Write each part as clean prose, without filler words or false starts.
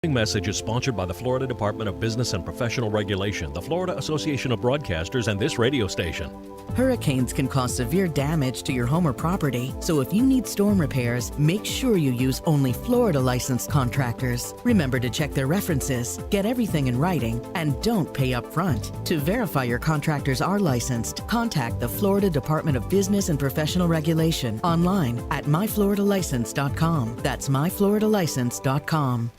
Message is sponsored by the Florida Department of Business and Professional Regulation, the Florida Association of Broadcasters, and this radio station. Hurricanes can cause severe damage to your home or property, so if you need storm repairs, make sure you use only Florida licensed contractors. Remember to check their references, get everything in writing, and don't pay up front. To verify your contractors are licensed, contact the Florida Department of Business and Professional Regulation online at myfloridalicense.com. That's myfloridalicense.com.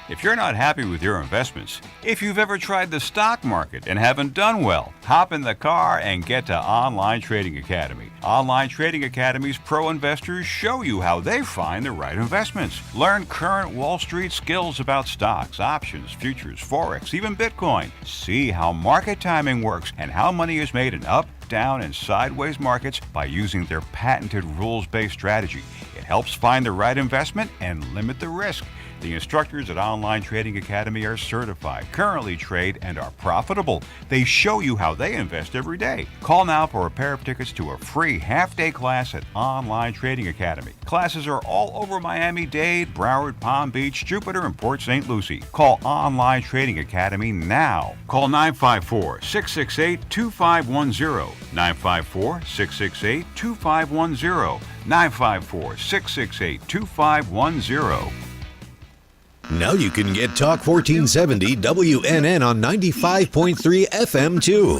If you're not happy with your investments, if you've ever tried the stock market and haven't done well, hop in the car and get to Online Trading Academy. Online Trading Academy's pro investors show you how they find the right investments. Learn current Wall Street skills about stocks, options, futures, forex, even Bitcoin. See how market timing works and how money is made in up, down, and sideways markets by using their patented rules-based strategy. It helps find the right investment and limit the risk. The instructors at Online Trading Academy are certified, currently trade, and are profitable. They show you how they invest every day. Call now for a pair of tickets to a free half-day class at Online Trading Academy. Classes are all over Miami-Dade, Broward, Palm Beach, Jupiter, and Port St. Lucie. Call Online Trading Academy now. Call 954-668-2510. 954-668-2510. 954-668-2510. Now you can get Talk 1470 WNN on 95.3 FM too.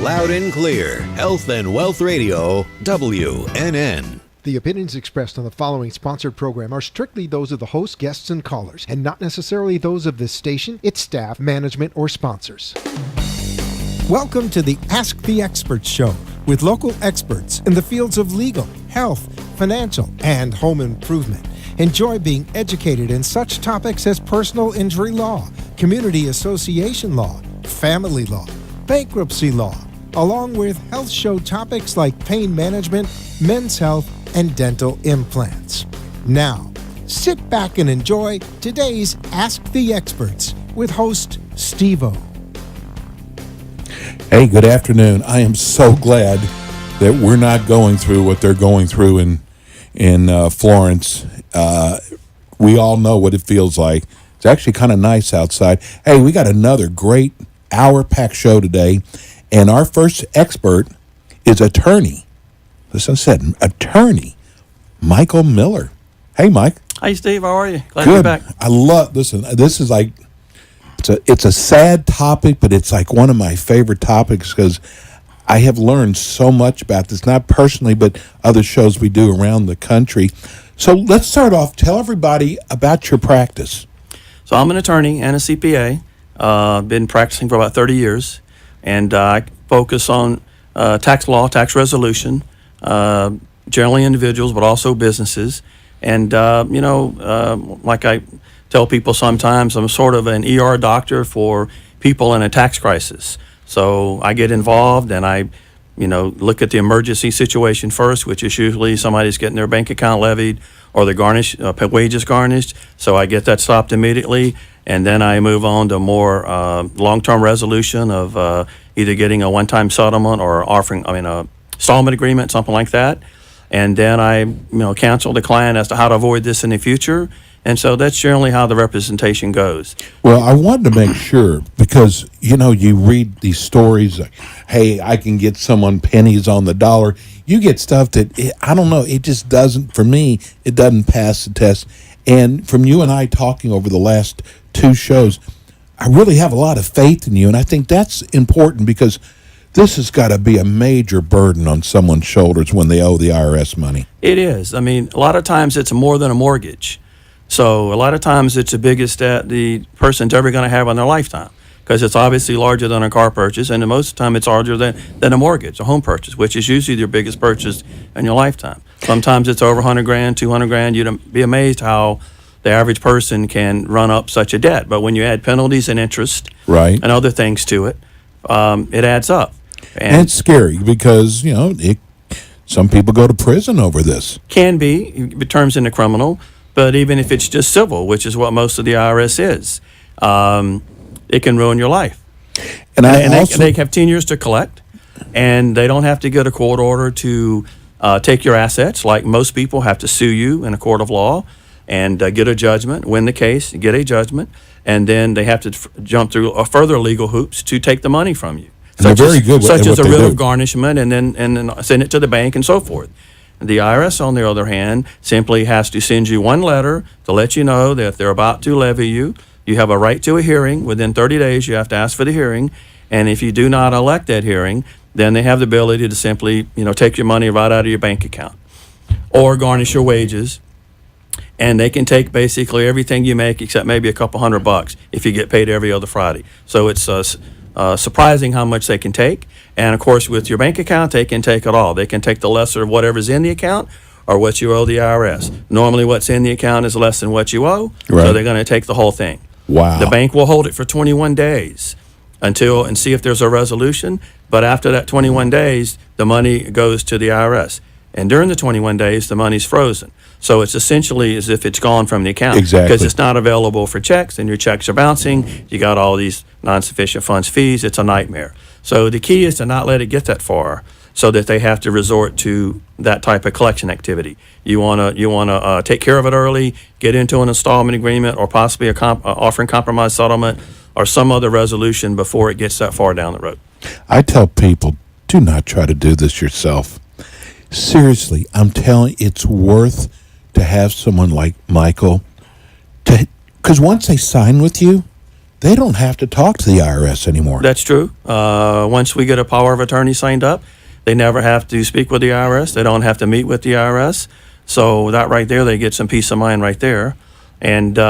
Loud and clear, Health and Wealth Radio, WNN. The opinions expressed on the following sponsored program are strictly those of the host, guests, and callers, and not necessarily those of this station, its staff, management, or sponsors. Welcome to the Ask the Experts show with local experts in the fields of legal, health, financial, and home improvement. Enjoy being educated in such topics as personal injury law, community association law, family law, bankruptcy law, along with health show topics like pain management, men's health, and dental implants. Now, sit back and enjoy today's Ask the Experts with host Steve-O. Hey, good afternoon. I am so glad that we're not going through what they're going through in Florence. We all know what it feels like. It's actually kind of nice outside. Hey, we got another great hour-packed show today, and our first expert is attorney. As I said, attorney Michael Miller. Hey, Mike. Hey, Steve. How are you? Glad Good. to be back. Listen, this is like, it's a sad topic, but it's like one of my favorite topics because I have learned so much about this, not personally, but other shows we do around the country. So let's start off. Tell everybody about your practice. So I'm an attorney and a CPA. Been practicing for about 30 years, and I focus on tax law, tax resolution, generally individuals, but also businesses. And, like I tell people sometimes, I'm sort of an ER doctor for people in a tax crisis. So I get involved and I, look at the emergency situation first, which is usually somebody's getting their bank account levied or their wages garnished. So I get that stopped immediately. And then I move on to more long-term resolution of either getting a one-time settlement or offering, a installment agreement, something like that. And then I, counsel the client as to how to avoid this in the future. And so that's generally how the representation goes. Well, I wanted to make sure because, you read these stories like, hey, I can get someone pennies on the dollar. You get stuff that, I don't know, it just doesn't, for me, it doesn't pass the test. And from you and I talking over the last two shows, I really have a lot of faith in you. And I think that's important because this has got to be a major burden on someone's shoulders when they owe the IRS money. It is. A lot of times it's more than a mortgage. So a lot of times it's the biggest debt the person's ever going to have in their lifetime because it's obviously larger than a car purchase, and most of the time it's larger than a mortgage, a home purchase, which is usually your biggest purchase in your lifetime. Sometimes it's over $100,000, $200,000. You'd be amazed how the average person can run up such a debt. But when you add penalties and interest and other things to it, it adds up. And it's scary because, some people go to prison over this. Can be. It turns into criminal. But even if it's just civil, which is what most of the IRS is, it can ruin your life. And they have 10 years to collect, and they don't have to get a court order to take your assets, like most people have to sue you in a court of law and get a judgment, win the case, get a judgment, and then they have to jump through further legal hoops to take the money from you. They're very good Such at as what a they writ do. of garnishment and then send it to the bank and so forth. The IRS, on the other hand, simply has to send you one letter to let you know that they're about to levy you. You have a right to a hearing. Within 30 days, you have to ask for the hearing. And if you do not elect that hearing, then they have the ability to simply, take your money right out of your bank account or garnish your wages. And they can take basically everything you make except maybe a couple $100 if you get paid every other Friday. So it's surprising how much they can take. And of course, with your bank account, they can take it all. They can take the lesser of whatever's in the account or what you owe the IRS. Normally, what's in the account is less than what you owe, Right. so they're going to take the whole thing. Wow. The bank will hold it for 21 days and see if there's a resolution. But after that 21 days, the money goes to the IRS. And during the 21 days, the money's frozen. So it's essentially as if it's gone from the account. Exactly. Because it's not available for checks, and your checks are bouncing. You got all these non-sufficient funds fees. It's a nightmare. So the key is to not let it get that far so that they have to resort to that type of collection activity. You want to take care of it early, get into an installment agreement, or possibly offering compromise settlement or some other resolution before it gets that far down the road. I tell people, do not try to do this yourself. Seriously, I'm telling you, it's worth to have someone like Michael, because once they sign with you, they don't have to talk to the IRS anymore. That's true. Once we get a power of attorney signed up, they never have to speak with the IRS. They don't have to meet with the IRS. So that right there, they get some peace of mind right there. And, they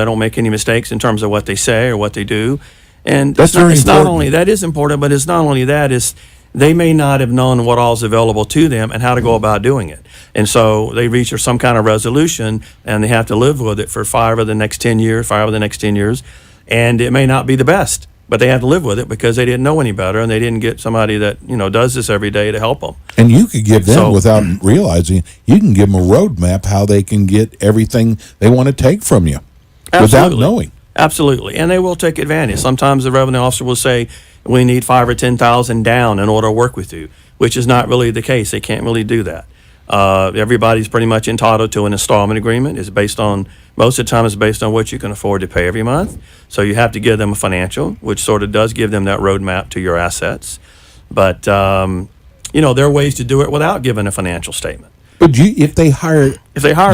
don't make any mistakes in terms of what they say or what they do. And That's very it's not important. only that is important, but it's not only that, is they may not have known what all is available to them and how to go about doing it. And so they reach some kind of resolution and they have to live with it for 5 of the next 10 years. And it may not be the best, but they have to live with it because they didn't know any better and they didn't get somebody that, does this every day to help them. And you could give them, without realizing, you can give them a roadmap how they can get everything they want to take from you without knowing. Absolutely. And they will take advantage. Sometimes the revenue officer will say, we need $5,000 or $10,000 down in order to work with you, which is not really the case. They can't really do that. Everybody's pretty much entitled to an installment agreement. Most of the time it's based on what you can afford to pay every month. So you have to give them a financial, which sort of does give them that roadmap to your assets. But, there are ways to do it without giving a financial statement. But if they hire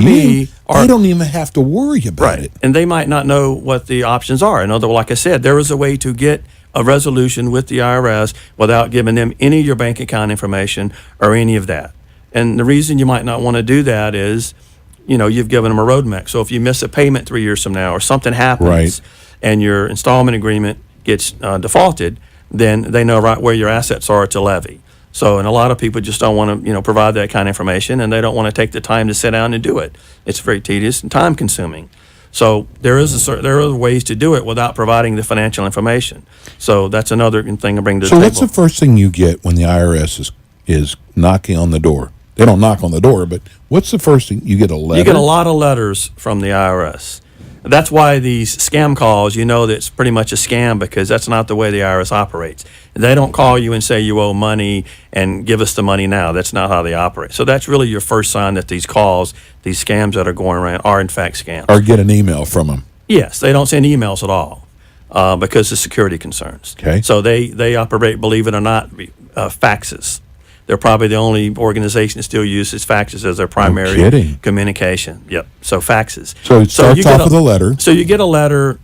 me, they don't even have to worry about it. And they might not know what the options are. Like I said, there is a way to get a resolution with the IRS without giving them any of your bank account information or any of that. And the reason you might not want to do that is, you've given them a roadmap. So if you miss a payment 3 years from now or something happens and your installment agreement gets defaulted, then they know right where your assets are to levy. So, and a lot of people just don't want to, provide that kind of information, and they don't want to take the time to sit down and do it. It's very tedious and time consuming. So there are ways to do it without providing the financial information. So that's another thing to bring to the table. So what's the first thing you get when the IRS is knocking on the door? They don't knock on the door, but what's the first thing? You get a letter? You get a lot of letters from the IRS. That's why these scam calls, that it's pretty much a scam, because that's not the way the IRS operates. They don't call you and say you owe money and give us the money now. That's not how they operate. So that's really your first sign that these calls, these scams that are going around are in fact scams. Or get an email from them. Yes, they don't send emails at all because of security concerns. Okay. So they operate, believe it or not, faxes. They're probably the only organization that still uses faxes as their primary communication. Yep. So faxes. So it starts off with a letter. So you get a letter.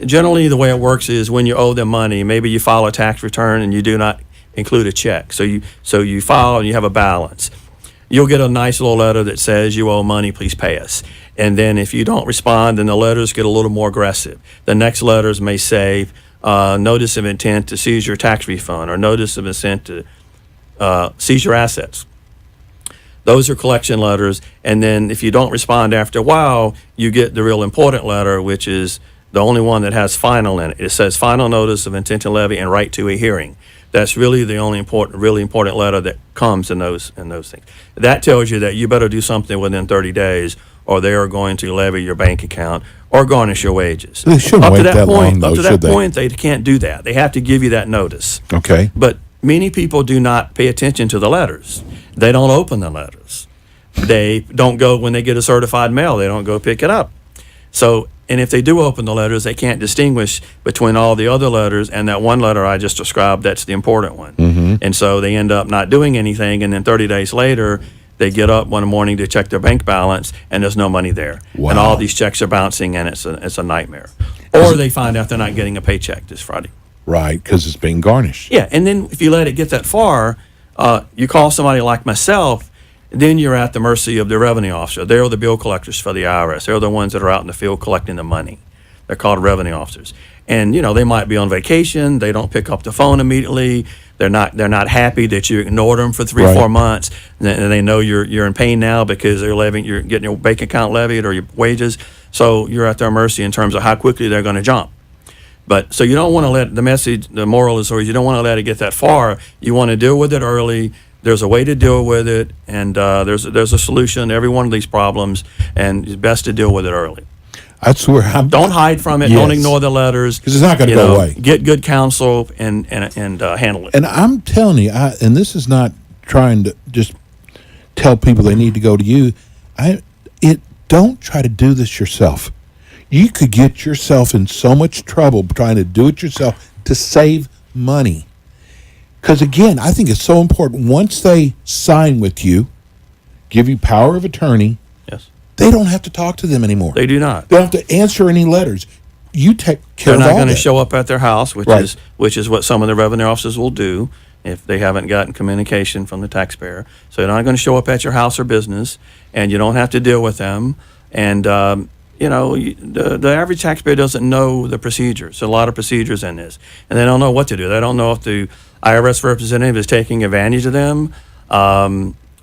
Generally, the way it works is when you owe them money, maybe you file a tax return and you do not include a check. So you file and you have a balance. You'll get a nice little letter that says you owe money, please pay us. And then if you don't respond, then the letters get a little more aggressive. The next letters may say notice of intent to seize your tax refund or notice of intent to seize your assets. Those are collection letters. And then if you don't respond after a while, you get the real important letter, which is the only one that has final in it. It says final notice of intent to levy and right to a hearing. That's really the only really important letter that comes in those things. That tells you that you better do something within 30 days or they are going to levy your bank account or garnish your wages. They shouldn't wait that long, though, Up to should that they? point, they can't do that. They have to give you that notice. Okay. But many people do not pay attention to the letters. They don't open the letters. They don't go when they get a certified mail. They don't go pick it up. So, and if they do open the letters, they can't distinguish between all the other letters and that one letter I just described. That's the important one. And so they end up not doing anything. And then 30 days later, they get up one morning to check their bank balance, and there's no money there. Wow. And all these checks are bouncing, and it's a nightmare. Or they find out they're not getting a paycheck this Friday. Right, because it's being garnished. Yeah, and then if you let it get that far, you call somebody like myself, then you're at the mercy of the revenue officer. They're the bill collectors for the IRS. They're the ones that are out in the field collecting the money. They're called revenue officers. And, they might be on vacation. They don't pick up the phone immediately. They're not happy that you ignored them for 3-4 months. And they know you're in pain now because you're getting your bank account levied or your wages. So you're at their mercy in terms of how quickly they're going to jump. But so you don't want to let the moral is you don't want to let it get that far. You want to deal with it early. There's a way to deal with it, and there's a solution to every one of these problems, and it's best to deal with it early. That's where Don't hide from it. Yes. Don't ignore the letters. Because it's not going to go away. Get good counsel and handle it. And I'm telling you, and this is not trying to just tell people they need to go to you. Don't try to do this yourself. You could get yourself in so much trouble trying to do it yourself to save money. Because, again, I think it's so important. Once they sign with you, give you power of attorney, Yes. they don't have to talk to them anymore. They do not. They don't have to answer any letters. You take care They're of not all going to that. show up at their house, which Right. is what some of the revenue officers will do if they haven't gotten communication from the taxpayer. So they're not going to show up at your house or business, and you don't have to deal with them. And the average taxpayer doesn't know the procedures. There's a lot of procedures in this, and they don't know what to do. They don't know if the IRS representative is taking advantage of them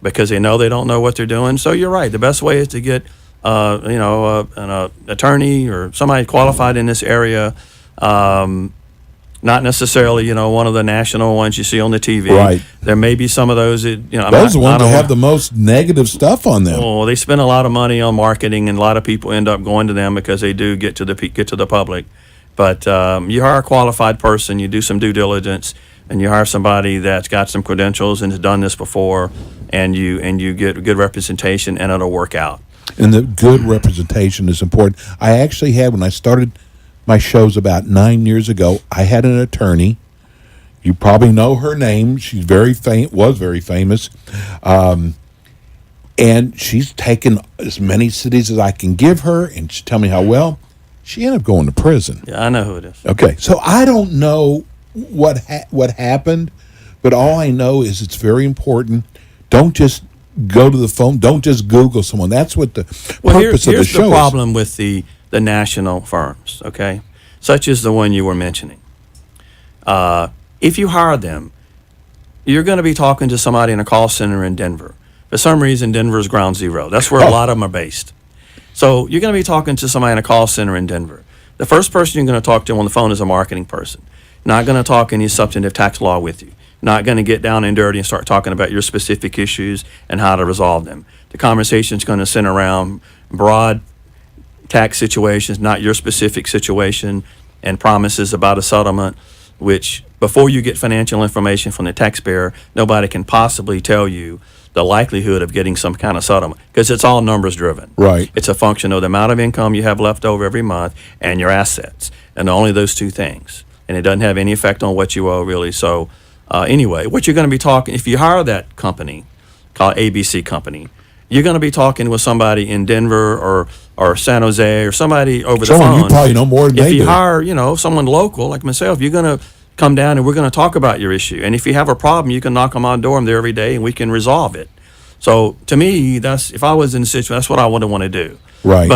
because they know they don't know what they're doing. So you're right. The best way is to get an attorney or somebody qualified in this area. Not necessarily, one of the national ones you see on the TV. Right. There may be some of those that, Those are the ones that have the most negative stuff on them. Well, they spend a lot of money on marketing, and a lot of people end up going to them because they do get to the public. But you hire a qualified person, you do some due diligence, and you hire somebody that's got some credentials and has done this before, and you get good representation, and it'll work out. And the good representation is important. I actually had, when I started my shows about 9 years ago, I had an attorney. You probably know her name. She's was very famous. And she's taken as many cities as I can give her, and she tell me how well. She ended up going to prison. Yeah, I know who it is. Okay, so I don't know what happened, but all I know is it's very important. Don't just go to the phone. Don't just Google someone. That's what the purpose of the here's show the is. problem with the national firms, okay, such as the one you were mentioning. If you hire them, you're going to be talking to somebody in a call center in Denver. For some reason, Denver is ground zero. That's where a lot of them are based. So you're going to be talking to somebody in a call center in Denver. The first person you're going to talk to on the phone is a marketing person. Not going to talk any substantive tax law with you. Not going to get down and dirty and start talking about your specific issues and how to resolve them. The conversation is going to center around broad tax situations, not your specific situation, and promises about a settlement, which before you get financial information from the taxpayer, nobody can possibly tell you the likelihood of getting some kind of settlement, because it's all numbers driven. Right. It's a function of the amount of income you have left over every month and your assets, and only those two things. And it doesn't have any effect on what you owe, really. So anyway, what you're going to be talking, if you hire that company, called ABC Company, you're going to be talking with somebody in Denver or San Jose or somebody over the phone. You probably know more than If they you do. hire, someone local like myself, you're going to come down and we're going to talk about your issue. And if you have a problem, you can knock on my door. I'm there every day, and we can resolve it. So to me, if I was in a situation, that's what I would want to do. Right.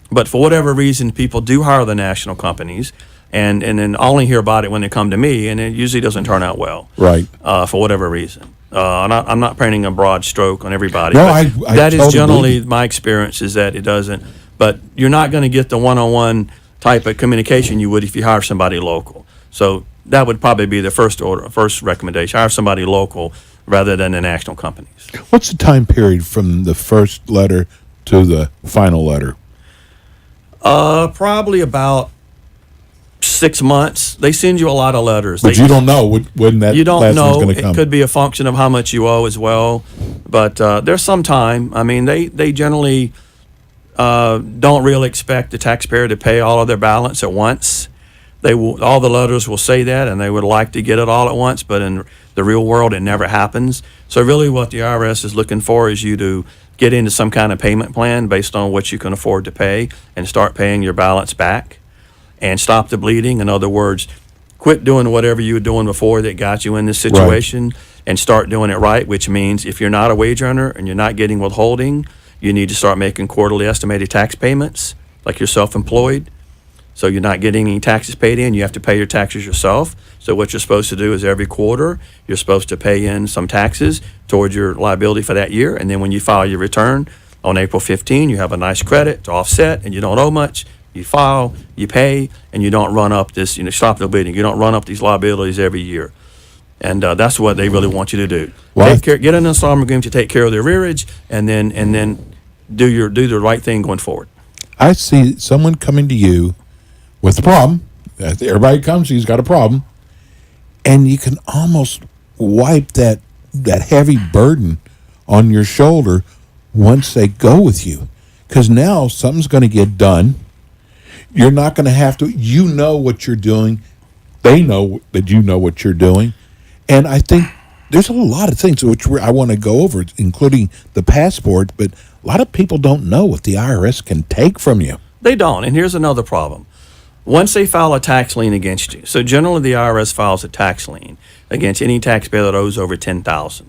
But for whatever reason, people do hire the national companies, and then I only hear about it when they come to me, and it usually doesn't turn out well. Right. For whatever reason. I'm not painting a broad stroke on everybody. No, but I that is totally generally believe you. my experience, is that it doesn't. But you're not going to get the one-on-one type of communication you would if you hire somebody local. So that would probably be the first recommendation. Hire somebody local rather than the national companies. What's the time period from the first letter to the final letter? Probably about 6 months. They send you a lot of letters. But you don't know when that you don't last know. one's going to come. It could be a function of how much you owe as well. But there's some time. I mean, they generally don't really expect the taxpayer to pay all of their balance at once. All the letters will say that, and they would like to get it all at once, but in the real world, it never happens. So really what the IRS is looking for is you to get into some kind of payment plan based on what you can afford to pay and start paying your balance back and stop the bleeding. In other words, quit doing whatever you were doing before that got you in this situation and start doing it right, which means if you're not a wage earner and you're not getting withholding, you need to start making quarterly estimated tax payments like you're self-employed. So you're not getting any taxes paid in. You have to pay your taxes yourself. So what you're supposed to do is every quarter, you're supposed to pay in some taxes towards your liability for that year. And then when you file your return on April 15, you have a nice credit to offset, and you don't owe much. You file, you pay, and you don't run up this, stop the bleeding. You don't run up these liabilities every year. And that's what they really want you to do. Get an installment agreement to take care of the arrearage, and then do the right thing going forward. I see someone coming to you with a problem. Everybody comes, he's got a problem, and you can almost wipe that heavy burden on your shoulder once they go with you, because now something's going to get done. You're not going to have to. You know what you're doing. They know that you know what you're doing, and I think there's a lot of things which I want to go over, including the passport. But a lot of people don't know what the IRS can take from you. They don't, and here's another problem. Once they file a tax lien against you, so generally the IRS files a tax lien against any taxpayer that owes over $10,000.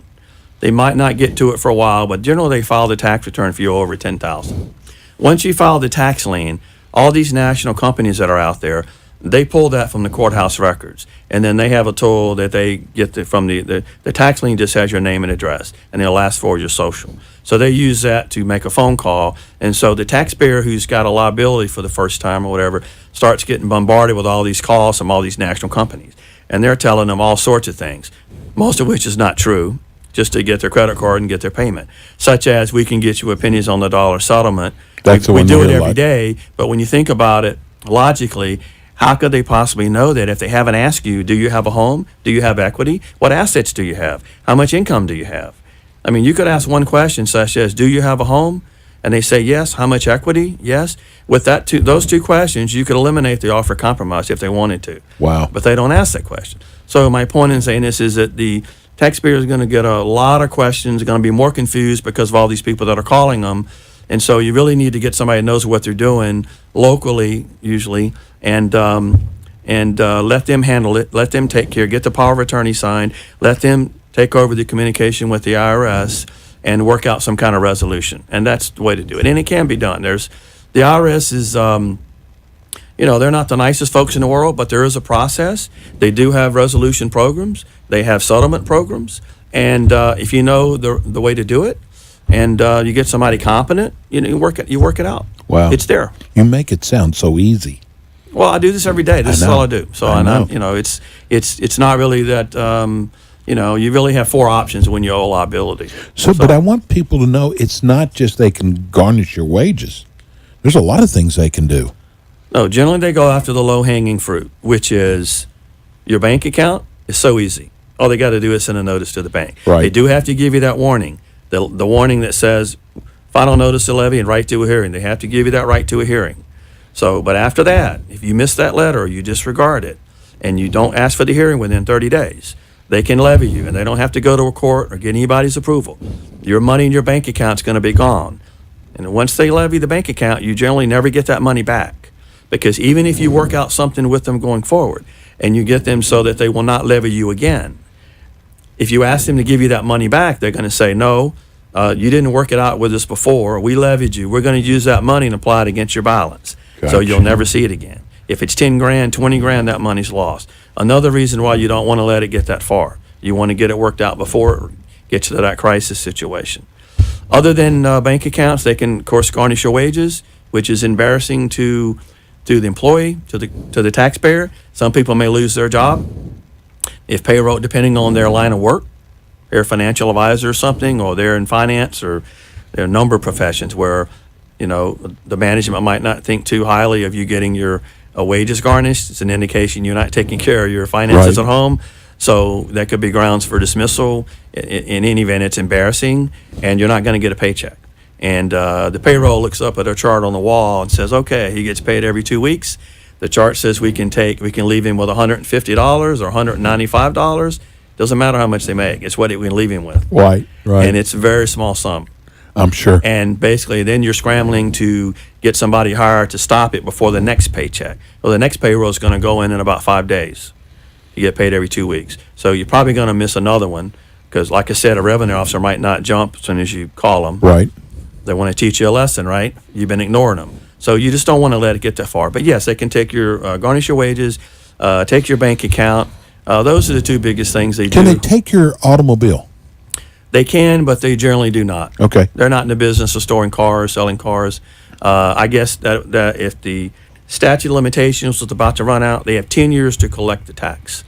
They might not get to it for a while, but generally they file the tax return if you owe over $10,000. Once you file the tax lien, all these national companies that are out there, they pull that from the courthouse records, and then they have a tool that they get from the tax lien just has your name and address, and they'll ask for your social. So they use that to make a phone call, and so the taxpayer who's got a liability for the first time or whatever starts getting bombarded with all these calls from all these national companies, and they're telling them all sorts of things, most of which is not true, just to get their credit card and get their payment, such as we can get you a pennies on the dollar settlement. We do it every day, but when you think about it logically, how could they possibly know that if they haven't asked you, do you have a home? Do you have equity? What assets do you have? How much income do you have? I mean, you could ask one question such as, do you have a home? And they say yes. How much equity? Yes. With those two questions, you could eliminate the offer of compromise if they wanted to. Wow. But they don't ask that question. So my point in saying this is that the taxpayer is going to get a lot of questions, going to be more confused because of all these people that are calling them. And so you really need to get somebody that knows what they're doing locally, usually, and let them handle it. Let them take care. Get the power of attorney signed. Let them take over the communication with the IRS and work out some kind of resolution. And that's the way to do it. And it can be done. The IRS is, they're not the nicest folks in the world, but there is a process. They do have resolution programs. They have settlement programs. And if you know the way to do it, and you get somebody competent, you work it out. Wow. It's there. You make it sound so easy. Well, I do this every day. This is all I do. So I know. It's not really that. You really have four options when you owe liability. So, but I want people to know it's not just they can garnish your wages. There's a lot of things they can do. No, generally they go after the low-hanging fruit, which is your bank account is so easy. All they got to do is send a notice to the bank. Right. They do have to give you that warning, the warning that says final notice to levy and right to a hearing. They have to give you that right to a hearing. So, but after that, if you miss that letter or you disregard it and you don't ask for the hearing within 30 days, they can levy you, and they don't have to go to a court or get anybody's approval. Your money in your bank account is going to be gone. And once they levy the bank account, you generally never get that money back. Because even if you work out something with them going forward and you get them so that they will not levy you again, if you ask them to give you that money back, they're going to say, no, you didn't work it out with us before. We levied you. We're going to use that money and apply it against your balance. Gotcha. So you'll never see it again. If it's 10 grand, 20 grand, that money's lost. Another reason why you don't want to let it get that far. You want to get it worked out before it gets to that crisis situation. Other than bank accounts, they can, of course, garnish your wages, which is embarrassing to the employee, to the taxpayer. Some people may lose their job if payroll, depending on their line of work. They're a financial advisor or something, or they're in finance, or there are a number of professions where, the management might not think too highly of you getting your a wage is garnished, it's an indication you're not taking care of your finances Right. at home. So that could be grounds for dismissal. In any event, it's embarrassing, and you're not going to get a paycheck. And the payroll looks up at a chart on the wall and says, okay, he gets paid every 2 weeks. The chart says we can leave him with $150 or $195. Doesn't matter how much they make. It's what we can leave him with. Right. And it's a very small sum. I'm sure. And basically, then you're scrambling to get somebody hired to stop it before the next paycheck. Well, the next payroll is going to go in about 5 days. You get paid every 2 weeks. So you're probably going to miss another one because, like I said, a revenue officer might not jump as soon as you call them. Right. They want to teach you a lesson, right? You've been ignoring them. So you just don't want to let it get that far. But yes, they can take your garnish your wages, take your bank account. Those are the two biggest things they do. Can they take your automobile? They can, but they generally do not. Okay. They're not in the business of storing cars, selling cars. I guess that if the statute of limitations was about to run out, they have 10 years to collect the tax.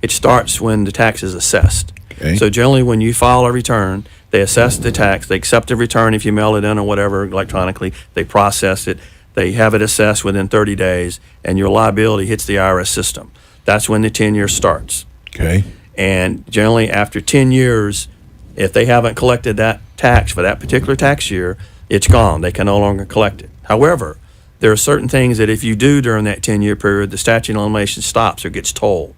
It starts when the tax is assessed. Okay. So generally when you file a return, they assess the tax, they accept the return if you mail it in or whatever electronically, they process it, they have it assessed within 30 days, and your liability hits the IRS system. That's when the 10 years starts. Okay. And generally after 10 years, if they haven't collected that tax for that particular tax year, it's gone. They can no longer collect it. However, there are certain things that if you do during that 10-year period, the statute of limitations stops or gets tolled.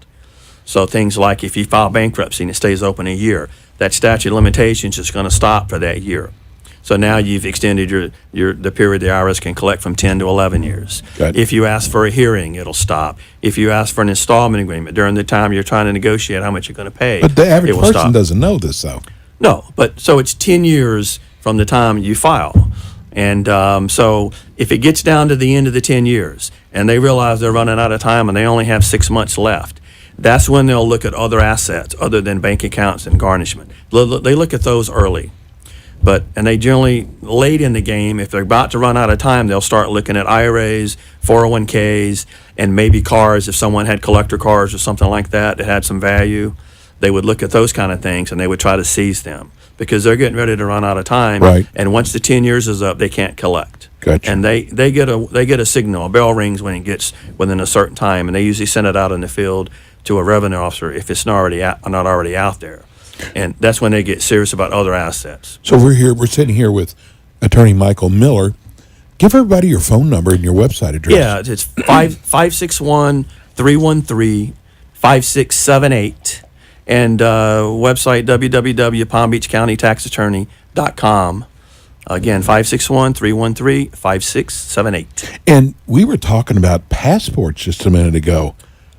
So things like if you file bankruptcy and it stays open a year, that statute of limitations is going to stop for that year. So now you've extended the period the IRS can collect from 10 to 11 years. Got it. If you ask for a hearing, it'll stop. If you ask for an installment agreement during the time you're trying to negotiate how much you're going to pay, But the average it will person stop. doesn't know this, though. No, but so it's 10 years from the time you file. And so if it gets down to the end of the 10 years and they realize they're running out of time and they only have 6 months left, that's when they'll look at other assets other than bank accounts and garnishment. They look at those early. And they generally, late in the game, if they're about to run out of time, they'll start looking at IRAs, 401ks, and maybe cars. If someone had collector cars or something like that that had some value, they would look at those kind of things and they would try to seize them because they're getting ready to run out of time. Right. And once the 10 years is up, they can't collect. Gotcha. And they get a signal, a bell rings when it gets within a certain time, and they usually send it out in the field to a revenue officer if it's not already out there. And that's when they get serious about other assets. So we're sitting here with Attorney Michael Miller. Give everybody your phone number and your website address. Yeah, it's 561-313-5678, and website www.palmbeachcountytaxattorney.com. Again, 561-313-5678. And we were talking about passports just a minute ago.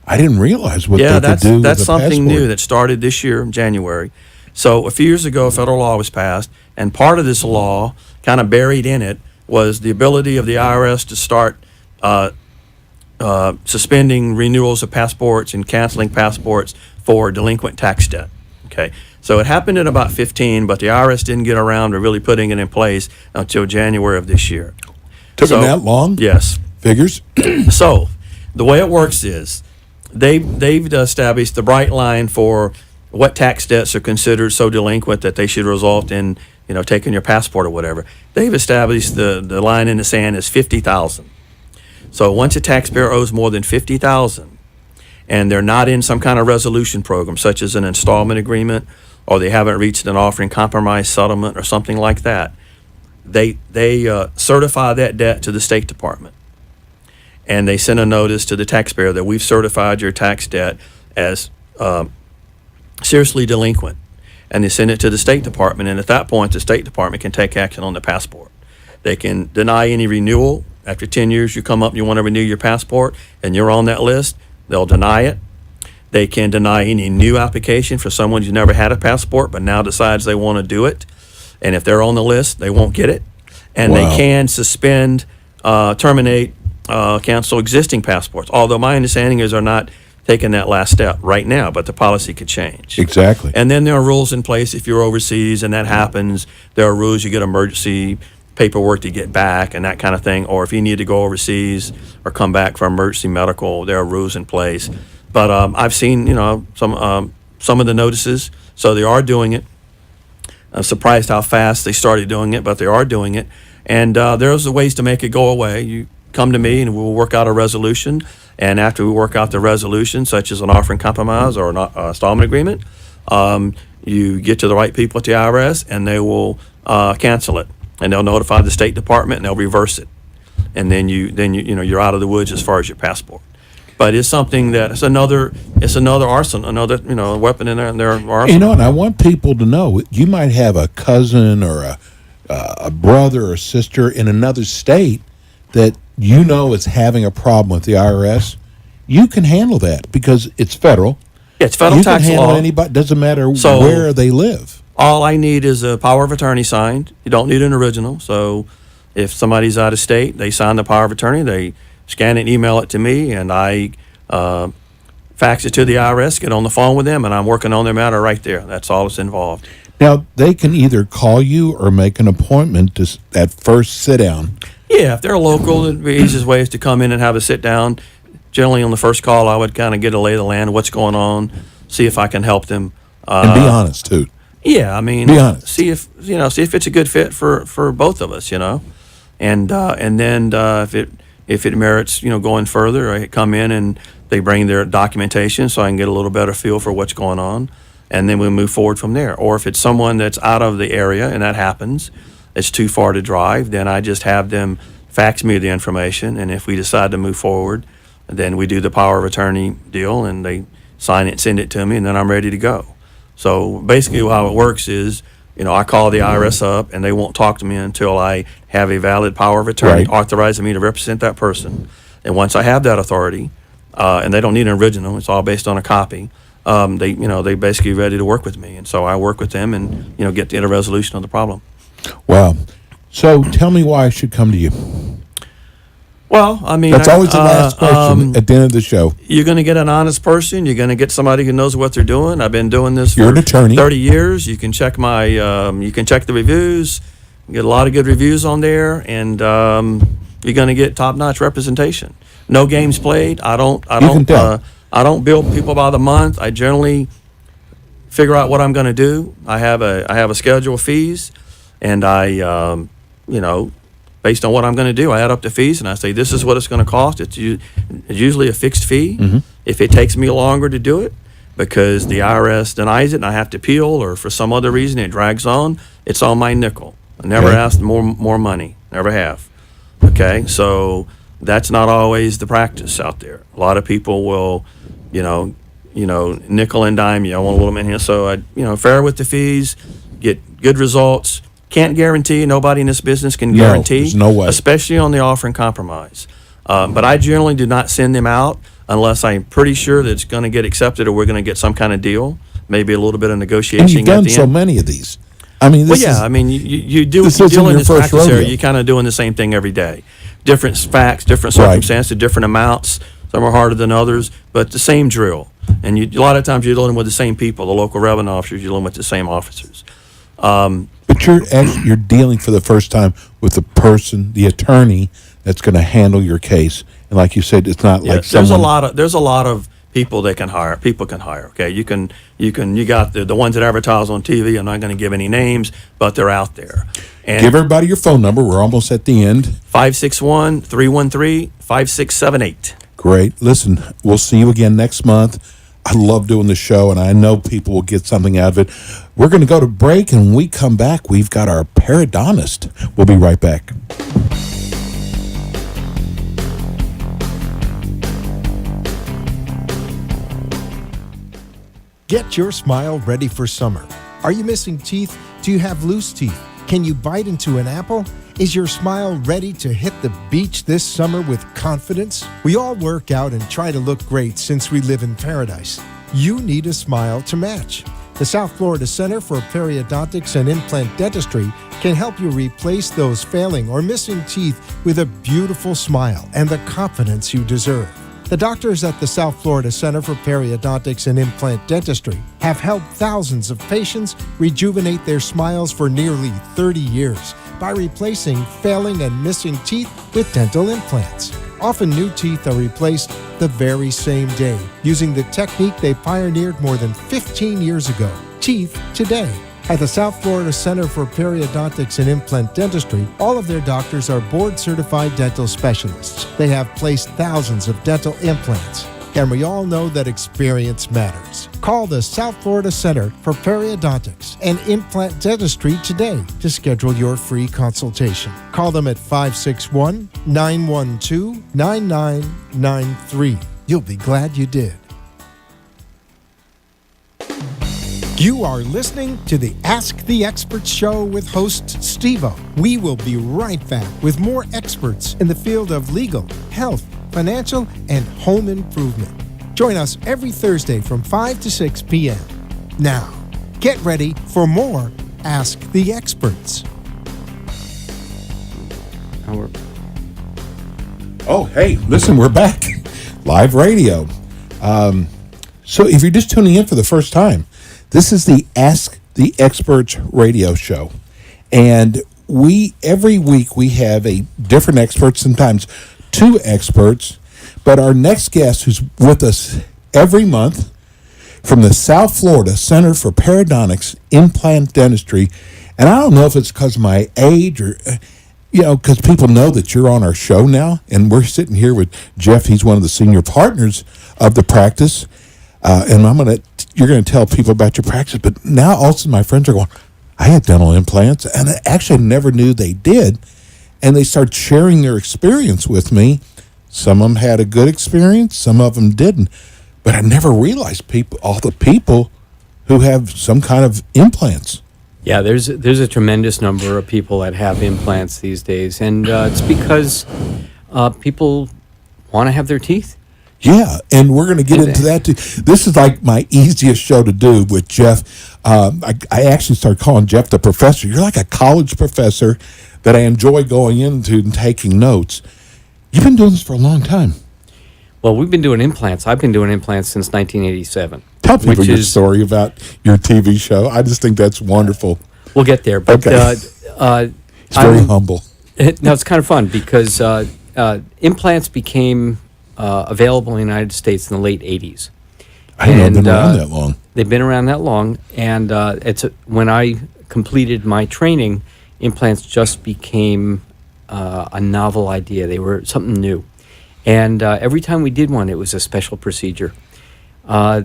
I didn't realize what they could do that's with a something passport. new that started this year in January. So a few years ago, federal law was passed, and part of this law, kind of buried in it, was the ability of the IRS to start suspending renewals of passports and canceling passports for delinquent tax debt. Okay, so it happened in about 15, but the IRS didn't get around to really putting it in place until January of this year. Took them that long? Yes. Figures? So the way it works is they've established the bright line for what tax debts are considered so delinquent that they should result in taking your passport or whatever. They've established the line in the sand as $50,000. So once a taxpayer owes more than $50,000 and they're not in some kind of resolution program such as an installment agreement, or they haven't reached an offering compromise settlement or something like that, they certify that debt to the State Department. And they send a notice to the taxpayer that we've certified your tax debt as seriously delinquent. And they send it to the State Department, and at that point, the State Department can take action on the passport. They can deny any renewal. After 10 years, you come up and you want to renew your passport, and you're on that list, they'll deny it. They can deny any new application for someone who's never had a passport but now decides they want to do it. And if they're on the list, they won't get it. And Wow. they can suspend, terminate, cancel existing passports. Although my understanding is they're not taking that last step right now, but the policy could change. Exactly. And then there are rules in place if you're overseas and that happens. There are rules, you get emergency paperwork to get back and that kind of thing. Or if you need to go overseas or come back for emergency medical, there are rules in place. But I've seen, some of the notices, so they are doing it. I'm surprised how fast they started doing it, but they are doing it. And there's ways to make it go away. You come to me and we'll work out a resolution. And after we work out the resolution, such as an offering compromise or an installment agreement, you get to the right people at the IRS, and they will cancel it, and they'll notify the State Department, and they'll reverse it, and then you're out of the woods as far as your passport. But it's something that it's another arsenal, another weapon in their arsenal. And I want people to know, you might have a cousin or a brother or sister in another state that is having a problem with the IRS. You can handle that because it's federal. Yeah, it's federal tax law. You can handle anybody. Doesn't matter where they live. All I need is a power of attorney signed. You don't need an original. So if somebody's out of state, they sign the power of attorney. They scan it and email it to me, and I fax it to the IRS, get on the phone with them, and I'm working on their matter right there. That's all that's involved. Now, they can either call you or make an appointment to that first sit-down. Yeah, if they're local, the easiest way is to come in and have a sit-down. Generally, on the first call, I would kind of get a lay of the land, what's going on, see if I can help them. And be honest, too. Yeah, I mean, be honest. See if it's a good fit for both of us, and then if it merits going further, I come in and they bring their documentation so I can get a little better feel for what's going on, and then we move forward from there. Or if it's someone that's out of the area, and that happens, it's too far to drive, then I just have them fax me the information, and if we decide to move forward, then we do the power of attorney deal, and they sign it, send it to me, and then I'm ready to go. So basically how it works is, I call the IRS up, and they won't talk to me until I have a valid power of attorney authorizing me to represent that person. And once I have that authority, and they don't need an original, it's all based on a copy, they basically ready to work with me. And so I work with them and, get a resolution of the problem. Wow. So tell me why I should come to you. Well, I mean, that's always the last question at the end of the show. You're going to get an honest person. You're going to get somebody who knows what they're doing. I've been doing this You're for an attorney. 30 years. You can check you can check the reviews. You get a lot of good reviews on there, and you're going to get top-notch representation. No games played. I don't bill people by the month. I generally figure out what I'm going to do. I have a schedule of fees, and I based on what I'm going to do, I add up the fees, and I say, this is what it's going to cost. It's usually a fixed fee. Mm-hmm. If it takes me longer to do it because the IRS denies it and I have to appeal, or for some other reason it drags on, it's on my nickel. I never asked more money. Never have. Okay? So that's not always the practice out there. A lot of people will, nickel and dime you. I want a little in here. So I, fair with the fees, get good results. Can't guarantee. Nobody in this business can guarantee. There's no way. Especially on the offering compromise. But I generally do not send them out unless I'm pretty sure that it's going to get accepted or we're going to get some kind of deal, maybe a little bit of negotiation. And you've done at the so end. many of these. I mean, you do. This You're isn't dealing in your this first practice area. rodeo. You're kind of doing the same thing every day. Different facts, different circumstances, different amounts. Some are harder than others, but the same drill. And a lot of times you're dealing with the same people, the local revenue officers. You're dealing with the same officers. But you're dealing for the first time with the person, the attorney that's going to handle your case. And like you said, it's not like someone. There's a lot of people they can hire. People can hire. Okay, you got the ones that advertise on TV. I'm not going to give any names, but they're out there. And give everybody your phone number. We're almost at the end. 561-313-5678. Great. Listen, we'll see you again next month. I love doing the show, and I know people will get something out of it. We're going to go to break, and when we come back, we've got our periodontist. We'll be right back. Get your smile ready for summer. Are you missing teeth? Do you have loose teeth? Can you bite into an apple? Is your smile ready to hit the beach this summer with confidence? We all work out and try to look great since we live in paradise. You need a smile to match. The South Florida Center for Periodontics and Implant Dentistry can help you replace those failing or missing teeth with a beautiful smile and the confidence you deserve. The doctors at the South Florida Center for Periodontics and Implant Dentistry have helped thousands of patients rejuvenate their smiles for nearly 30 years by replacing failing and missing teeth with dental implants. Often new teeth are replaced the very same day using the technique they pioneered more than 15 years ago. Teeth today. At the South Florida Center for Periodontics and Implant Dentistry, all of their doctors are board-certified dental specialists. They have placed thousands of dental implants. And we all know that experience matters. Call the South Florida Center for Periodontics and Implant Dentistry today to schedule your free consultation. Call them at 561-912-9993. You'll be glad you did. You are listening to the Ask the Experts show with host Steve-O. We will be right back with more experts in the field of legal, health, financial, and home improvement. Join us every Thursday from 5 to 6 p.m. Now, get ready for more Ask the Experts. Oh, hey, listen, we're back. Live radio. So if you're just tuning in for the first time, this is the Ask the Experts radio show. And every week we have a different expert, sometimes two experts. But our next guest, who's with us every month from the South Florida Center for Periodontics Implant Dentistry, and I don't know if it's because of my age or, because people know that you're on our show now, and we're sitting here with Jeff. He's one of the senior partners of the practice, and you're going to tell people about your practice. But now also my friends are going, I had dental implants, and I actually never knew they did, and they start sharing their experience with me. Some of them had a good experience, some of them didn't. But I never realized all the people who have some kind of implants. Yeah, there's a tremendous number of people that have implants these days, and it's because people want to have their teeth. Yeah, and we're going to get into that too. This is like my easiest show to do with Jeff. I actually started calling Jeff the professor. You're like a college professor that I enjoy going into and taking notes. You've been doing this for a long time. Well, we've been doing implants. I've been doing implants since 1987. Tell people your story about your TV show. I just think that's wonderful. We'll get there. But okay. It's very humble. No, it's kind of fun because implants became available in the United States in the late 80s. I didn't know they've been around that long. They've been around that long. And when I completed my training, implants just became a novel idea. They were something new. And every time we did one, it was a special procedure. I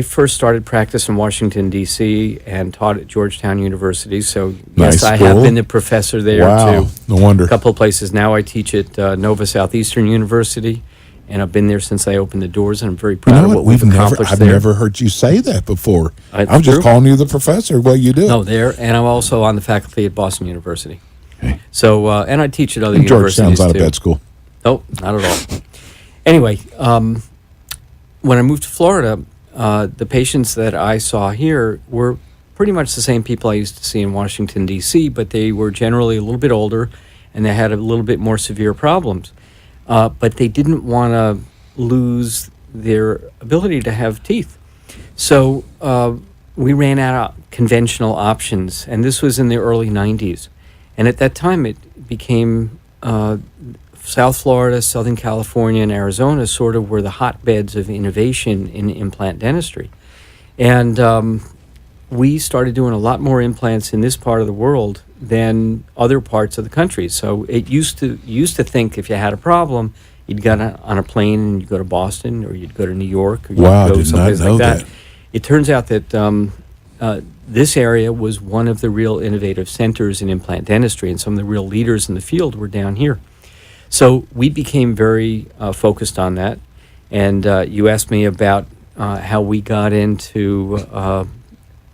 first started practice in Washington, D.C. and taught at Georgetown University. So, yes, I have been the professor there, too. No wonder. A couple of places. Now I teach at Nova Southeastern University, and I've been there since I opened the doors, and I'm very proud of what we've accomplished I've there. never heard you say that before. I was true. just calling you the professor. Well, you do. No, there. And I'm also on the faculty at Boston University. Okay. So, and I teach at other Georgetown's universities, out of too. bed school. No, not at all. Anyway, when I moved to Florida, the patients that I saw here were pretty much the same people I used to see in Washington, D.C., but they were generally a little bit older, and they had a little bit more severe problems. But they didn't want to lose their ability to have teeth. So we ran out of conventional options, and this was in the early 90s. And at that time, it became South Florida, Southern California, and Arizona sort of were the hotbeds of innovation in implant dentistry. And we started doing a lot more implants in this part of the world than other parts of the country. So it used to think if you had a problem, you'd get on a plane and you'd go to Boston, or you'd go to New York, or you'd go someplace like that. It turns out that this area was one of the real innovative centers in implant dentistry, and some of the real leaders in the field were down here. So we became very focused on that. And you asked me about how we got into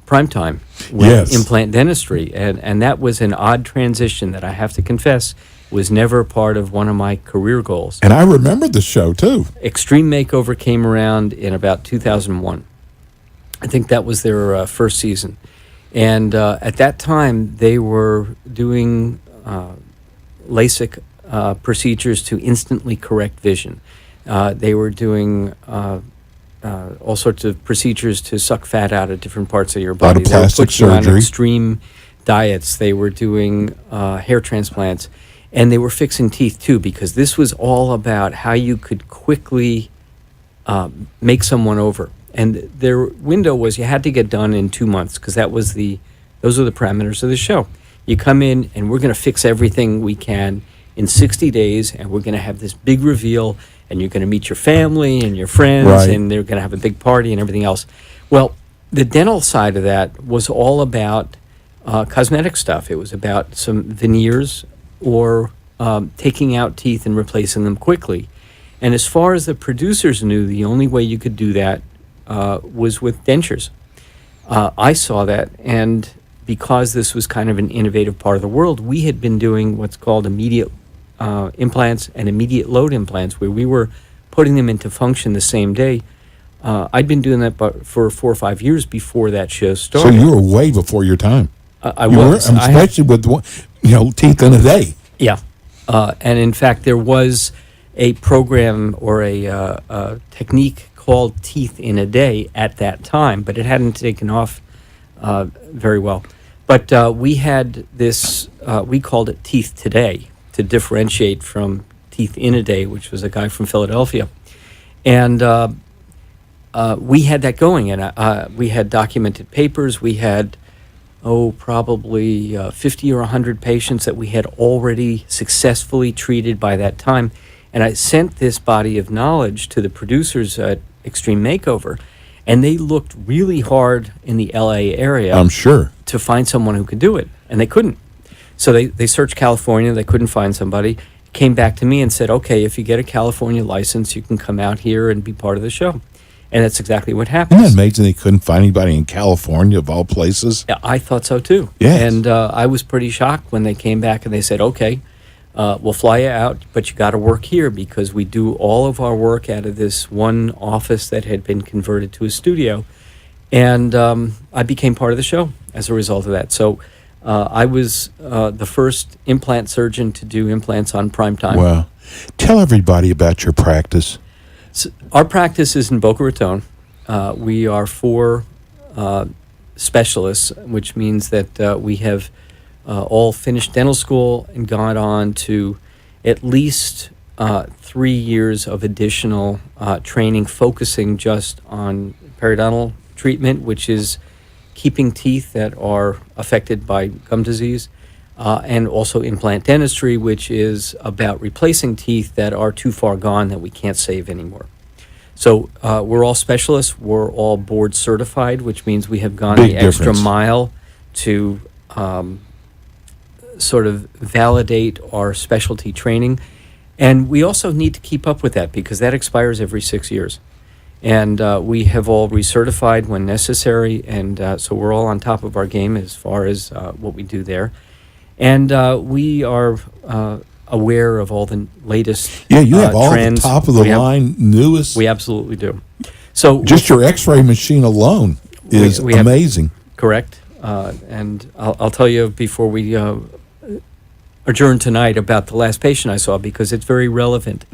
primetime with implant dentistry. And that was an odd transition that I have to confess was never part of one of my career goals. And I remember the show, too. Extreme Makeover came around in about 2001. I think that was their first season. And at that time, they were doing LASIK procedures to instantly correct vision. They were doing all sorts of procedures to suck fat out of different parts of your body. A lot of plastic surgery. They were on extreme diets. They were doing hair transplants. And they were fixing teeth, too, because this was all about how you could quickly make someone over. And their window was you had to get done in 2 months because those are the parameters of the show. You come in and we're going to fix everything we can in 60 days, and we're going to have this big reveal, and you're going to meet your family and your friends, Right. and they're going to have a big party and everything else. Well, the dental side of that was all about cosmetic stuff. It was about some veneers or taking out teeth and replacing them quickly. And as far as the producers knew, the only way you could do that was with dentures. I saw that, and because this was kind of an innovative part of the world, we had been doing what's called immediate implants and immediate load implants, where we were putting them into function the same day. I'd been doing that for 4 or 5 years before that show So started. you were way before your time. I You was. were, I had- especially with teeth in a day. Yeah. And in fact, there was a program or a technique called Teeth in a Day at that time, but it hadn't taken off very well. But we had this, we called it Teeth Today to differentiate from Teeth in a Day, which was a guy from Philadelphia. And we had that going, and we had documented papers. We had probably 50 or 100 patients that we had already successfully treated by that time. And I sent this body of knowledge to the producers at Extreme Makeover, and they looked really hard in the LA area I'm sure. to find someone who could do it, and they couldn't. So they searched California, they couldn't find somebody, came back to me and said, okay, if you get a California license, you can come out here and be part of the show. And that's exactly what happened. Isn't that amazing they couldn't find anybody in California, of all places? Yeah, I thought so too. Yes. And I was pretty shocked when they came back and they said, okay, we'll fly you out, but you got to work here because we do all of our work out of this one office that had been converted to a studio. And I became part of the show as a result of that. So I was the first implant surgeon to do implants on prime time. Wow. Tell everybody about your practice. So our practice is in Boca Raton. We are 4 specialists, which means that we have all finished dental school and gone on to at least 3 years of additional training focusing just on periodontal treatment, which is keeping teeth that are affected by gum disease, and also implant dentistry, which is about replacing teeth that are too far gone that we can't save anymore. So we're all specialists. We're all board certified, which means we have gone Big the extra difference. mile to sort of validate our specialty training. And we also need to keep up with that because that expires every 6 years. And we have all recertified when necessary, and so we're all on top of our game as far as what we do there. And we are aware of all the latest Yeah, you have all trends. the top of the We have- line, newest. We absolutely do. So Just your X-ray machine alone is we have- amazing. correct. And I'll tell you before we adjourn tonight about the last patient I saw because it's very relevant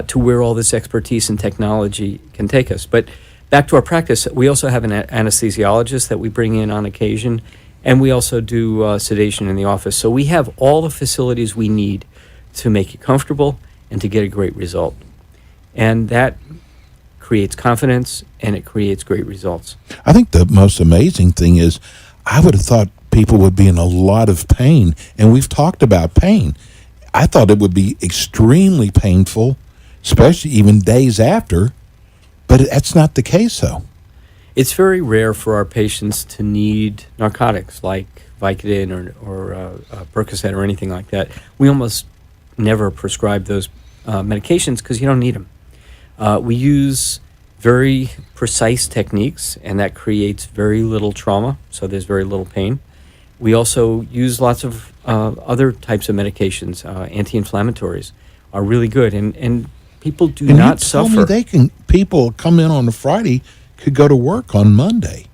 to where all this expertise and technology can take us. But back to our practice, we also have an anesthesiologist that we bring in on occasion, and we also do sedation in the office. So we have all the facilities we need to make you comfortable and to get a great result. And that creates confidence, and it creates great results. I think the most amazing thing is I would have thought people would be in a lot of pain, and we've talked about pain. I thought it would be extremely painful, especially even days after, but that's not the case, though. It's very rare for our patients to need narcotics like Vicodin or Percocet or anything like that. We almost never prescribe those medications because you don't need them. We use very precise techniques, and that creates very little trauma, so there's very little pain. We also use lots of other types of medications. Anti-inflammatories are really good, and people do And not you told suffer. me people come in on a Friday could go to work on Monday.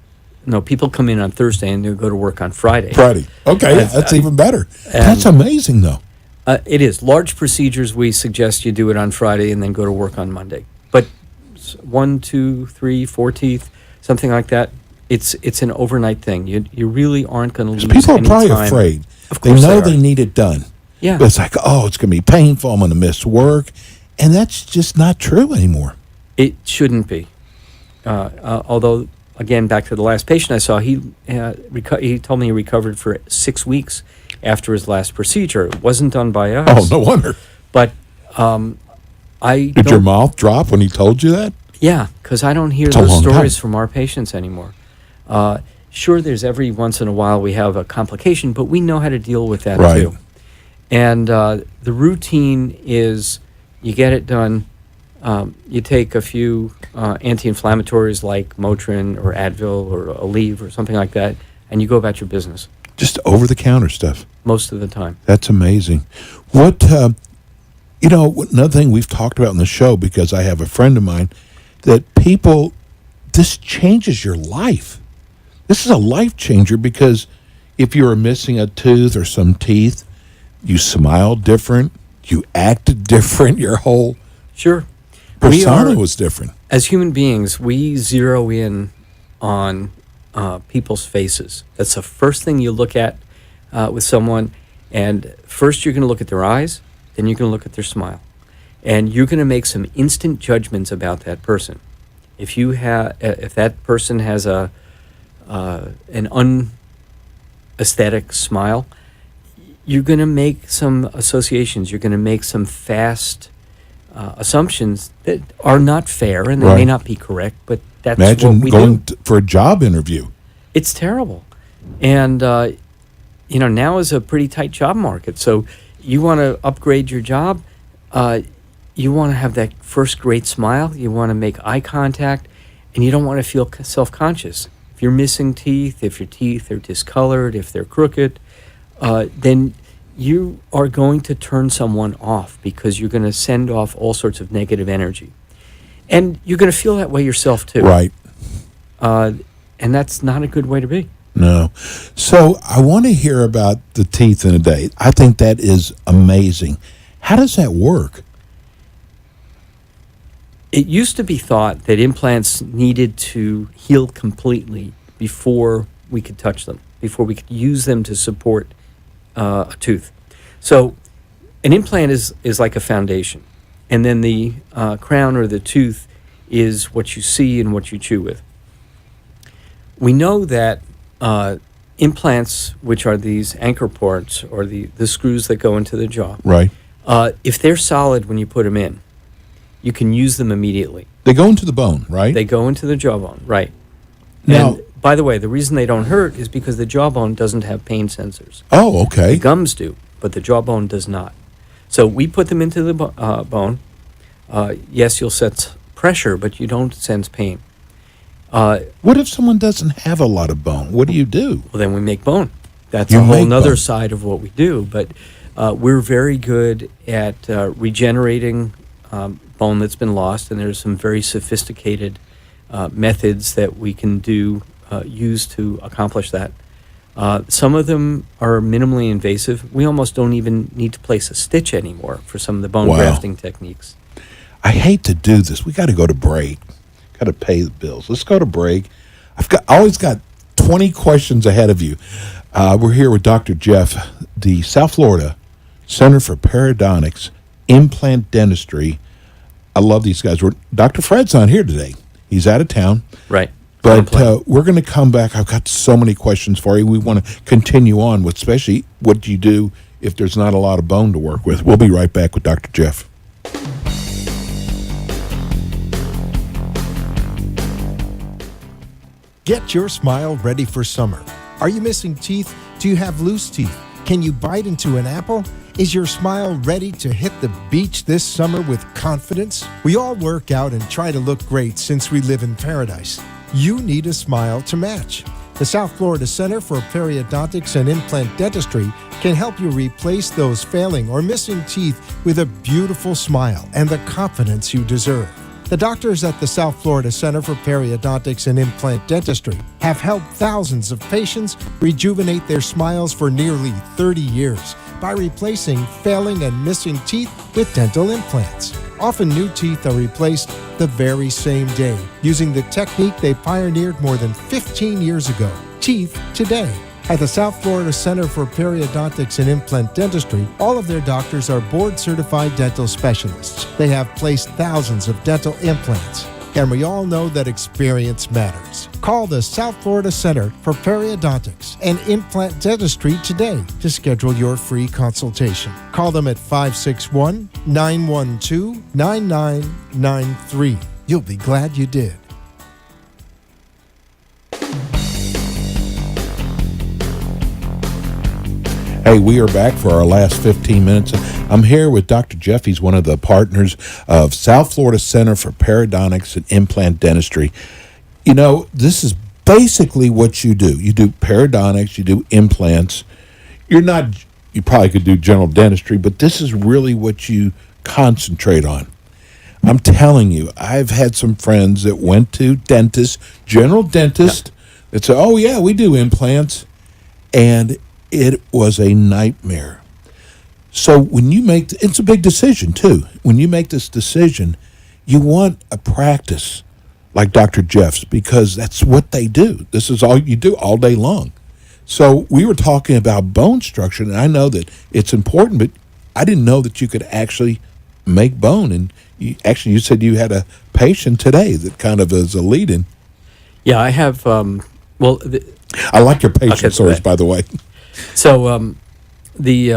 No, people come in on Thursday and they go to work on Friday. Friday. Okay, that's even better. That's amazing, though. It is. Large procedures, we suggest you do it on Friday and then go to work on Monday. But 1, 2, 3, 4 teeth, something like that, it's an overnight thing. You really aren't going to lose People are any probably time. afraid. Of They course know they they are. need it done. Yeah. But it's like, oh, it's going to be painful. I'm going to miss work. And that's just not true anymore. It shouldn't be. Although, again, back to the last patient I saw, he told me he recovered for 6 weeks after his last procedure. It wasn't done by us. Oh, no wonder. But Did your mouth drop when he told you that? Yeah, because I don't hear It's a those long stories time. from our patients anymore. Sure, there's every once in a while we have a complication, but we know how to deal with that Right. too. And the routine is you get it done. You take a few anti-inflammatories like Motrin or Advil or Aleve or something like that, and you go about your business Just over-the-counter stuff. most of the time. That's amazing. What, another thing we've talked about in the show, because I have a friend of mine, that this changes your life. This is a life changer, because if you were missing a tooth or some teeth, you smiled different, you acted different, your whole Sure. persona was different. As human beings, we zero in on people's faces. That's the first thing you look at with someone. And first you're going to look at their eyes, then you're going to look at their smile. And you're going to make some instant judgments about that person. If that person has an unaesthetic smile, you're going to make some associations. You're going to make some fast assumptions that are not fair, and they may Right. not be correct, but that's Imagine what we going do. for a job interview. It's terrible. And, now is a pretty tight job market. So you want to upgrade your job. You want to have that first great smile. You want to make eye contact, and you don't want to feel self-conscious. If you're missing teeth, if your teeth are discolored, if they're crooked, then you are going to turn someone off, because you're going to send off all sorts of negative energy. And you're going to feel that way yourself too. Right. And that's not a good way to be. No. So I want to hear about the teeth in a day. I think that is amazing. How does that work? It used to be thought that implants needed to heal completely before we could touch them, before we could use them to support a tooth. So an implant is like a foundation, and then the crown or the tooth is what you see and what you chew with. We know that implants, which are these anchor parts or the screws that go into the jaw, Right. if they're solid when you put them in, you can use them immediately. They go into the bone, right? They go into the jawbone, right. Now- And by the way, the reason they don't hurt is because the jawbone doesn't have pain sensors. Oh, okay. The gums do, but the jawbone does not. So we put them into the bone. Yes, you'll sense pressure, but you don't sense pain. What if someone doesn't have a lot of bone? What do you do? Well, then we make bone. That's You a whole make nother bone. side of what we do. But we're very good at regenerating bone that's been lost, and there's some very sophisticated methods that we can use to accomplish that. Some of them are minimally invasive. We almost don't even need to place a stitch anymore for some of the bone Wow. grafting techniques. I hate to do this. We got to go to break. Got to pay the bills. Let's go to break. I always got 20 questions ahead of you. We're here with Dr. Jeff, the South Florida Center for Periodontics, Implant Dentistry. I love these guys. Dr. Fred's not here today. He's out of town. Right. But we're going to come back. I've got so many questions for you. We want to continue on with, especially what do you do if there's not a lot of bone to work with. We'll be right back with Dr. Jeff. Get your smile ready for summer. Are you missing teeth? Do you have loose teeth? Can you bite into an apple? Is your smile ready to hit the beach this summer with confidence? We all work out and try to look great since we live in paradise. You need a smile to match. The South Florida Center for Periodontics and Implant Dentistry can help you replace those failing or missing teeth with a beautiful smile and the confidence you deserve. The doctors at the South Florida Center for Periodontics and Implant Dentistry have helped thousands of patients rejuvenate their smiles for nearly 30 years by replacing failing and missing teeth with dental implants. Often new teeth are replaced the very same day using the technique they pioneered more than 15 years ago. Teeth today. At the South Florida Center for Periodontics and Implant Dentistry, all of their doctors are board-certified dental specialists. They have placed thousands of dental implants. And we all know that experience matters. Call the South Florida Center for Periodontics and Implant Dentistry today to schedule your free consultation. Call them at 561-912-9993. You'll be glad you did. Hey, we are back for our last 15 minutes. I'm here with Dr. Jeff. He's one of the partners of South Florida Center for Periodontics and Implant Dentistry. You know, this is basically what you do. You do periodontics, you do implants. You probably could do general dentistry, but this is really what you concentrate on. I'm telling you, I've had some friends that went to dentists, general dentist, that said, oh, yeah, we do implants. And it was a nightmare. So when you make, it's a big decision too. When you make this decision, you want a practice like Dr. Jeff's because that's what they do. This is all you do all day long. So we were talking about bone structure, and I know that it's important, but I didn't know that you could actually make bone. And you said you had a patient today that kind of is a lead-in. Yeah, I have, I like your patient stories, by the way. So the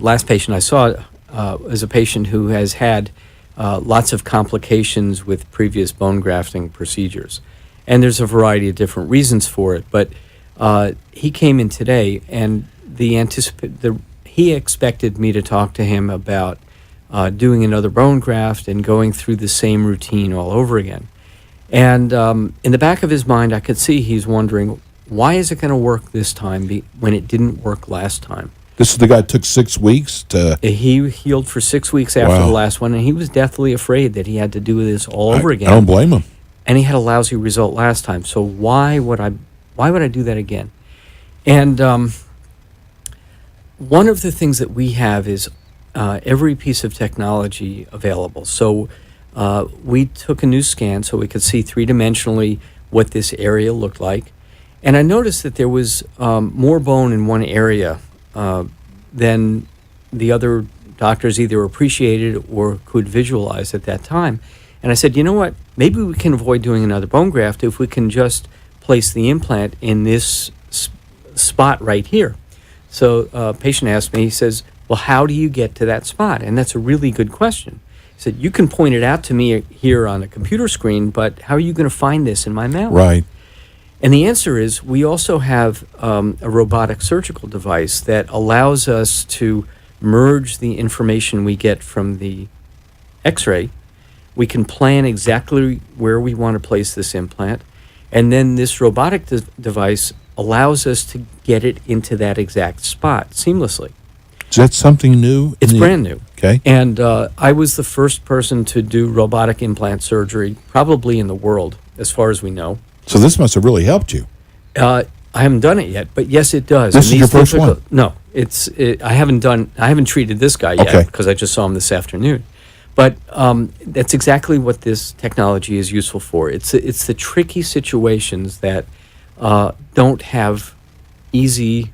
last patient I saw is a patient who has had lots of complications with previous bone grafting procedures. And there's a variety of different reasons for it. But he came in today, and he expected me to talk to him about doing another bone graft and going through the same routine all over again. And in the back of his mind, I could see he's wondering, why is it going to work this time when it didn't work last time? This is the guy that took 6 weeks to... He healed for 6 weeks after the last one, and he was deathly afraid that he had to do this all over again. I don't blame him. And he had a lousy result last time, so why would I do that again? And one of the things that we have is every piece of technology available. So we took a new scan so we could see three-dimensionally what this area looked like. And I noticed that there was more bone in one area than the other doctors either appreciated or could visualize at that time. And I said, you know what? Maybe we can avoid doing another bone graft if we can just place the implant in this spot right here. So a patient asked me, he says, well, how do you get to that spot? And that's a really good question. He said, you can point it out to me here on a computer screen, but how are you going to find this in my mouth? Right. And the answer is we also have a robotic surgical device that allows us to merge the information we get from the x-ray. We can plan exactly where we want to place this implant. And then this robotic device allows us to get it into that exact spot seamlessly. Is that something new? It's brand new. Okay. And I was the first person to do robotic implant surgery probably in the world, as far as we know. So this must have really helped you. I haven't done it yet, but yes, it does. This is your first one? No, I haven't treated this guy yet because I just saw him this afternoon. But that's exactly what this technology is useful for. It's the tricky situations that don't have easy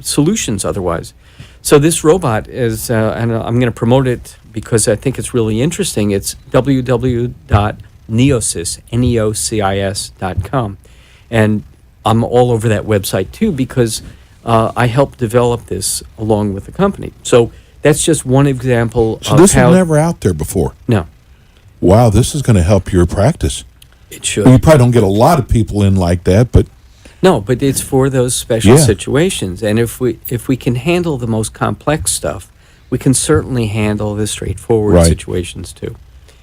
solutions otherwise. So this robot is, and I'm going to promote it because I think it's really interesting. It's www.neosis.com. And I'm all over that website too because I helped develop this along with the company. So that's just one example of how... So this was never out there before? No. Wow, this is going to help your practice. It should. Well, you probably don't get a lot of people in like that, but... No, but it's for those special situations. And if we can handle the most complex stuff, we can certainly handle the straightforward situations too.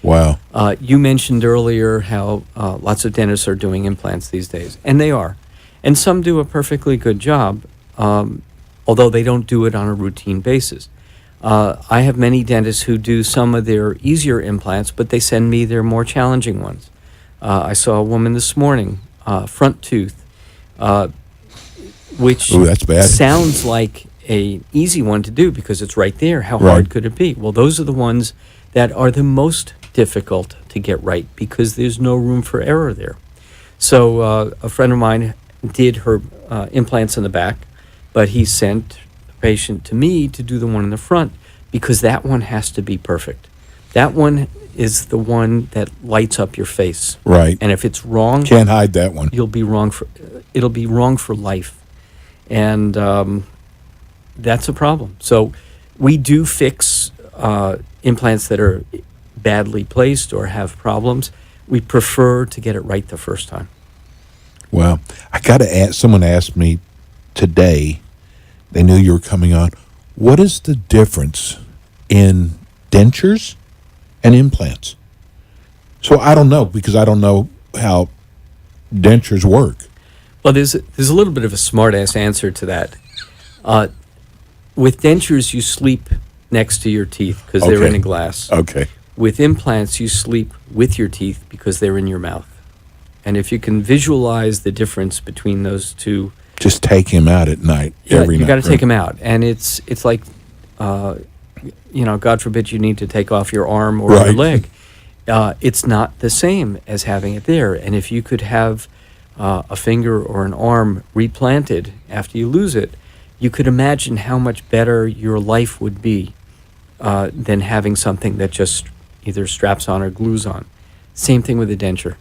Wow. You mentioned earlier how lots of dentists are doing implants these days, and they are. And some do a perfectly good job, although they don't do it on a routine basis. I have many dentists who do some of their easier implants, but they send me their more challenging ones. I saw a woman this morning, front tooth, which that's bad. Sounds like an easy one to do because it's right there. How hard could it be? Well, those are the ones that are the most difficult to get right because there's no room for error there. So a friend of mine did her implants in the back, but he sent the patient to me to do the one in the front because that one has to be perfect. That one is the one that lights up your face. Right. And if it's wrong, Can't hide that one. it'll be wrong for life. And that's a problem. So we do fix implants that are badly placed or have problems. We prefer to get it right the first time. Well, I got to ask, someone asked me today, they knew you were coming on, what is the difference in dentures and implants? So I don't know, because I don't know how dentures work. Well, there's a little bit of a smart-ass answer to that. With dentures, you sleep next to your teeth because they're in a glass. Okay. With implants, you sleep with your teeth because they're in your mouth. And if you can visualize the difference between those two, Just take him out at night, every night. you got to take right? them out. And it's like, God forbid you need to take off your arm or your Right. leg. It's not the same as having it there. And if you could have a finger or an arm replanted after you lose it, you could imagine how much better your life would be than having something that just either straps on or glues on. Same thing with a denture.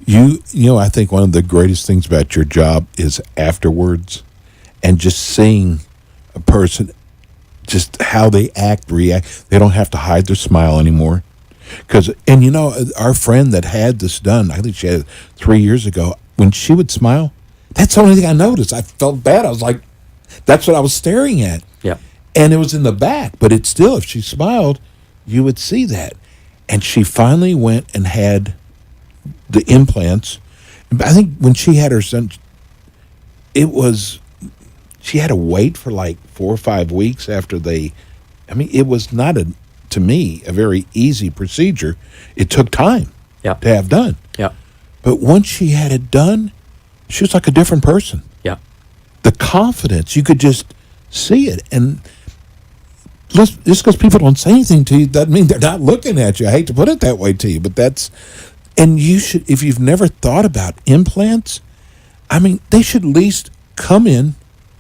You know, I think one of the greatest things about your job is afterwards, and just seeing a person, just how they react. They don't have to hide their smile anymore. And you know, our friend that had this done, I think she had it 3 years ago, when she would smile, that's the only thing I noticed. I felt bad. I was like, that's what I was staring at. Yeah. And it was in the back, but it's still, if she smiled, you would see that. And she finally went and had the implants. I think when she had her son, she had to wait for like 4 or 5 weeks after it was not to me, a very easy procedure. It took time Yeah. to have done. Yeah. But once she had it done, she was like a different person. Yeah. The confidence, you could just see it. And just because people don't say anything to you doesn't mean they're not looking at you. I hate to put it that way to you, but and you should, if you've never thought about implants, they should at least come in,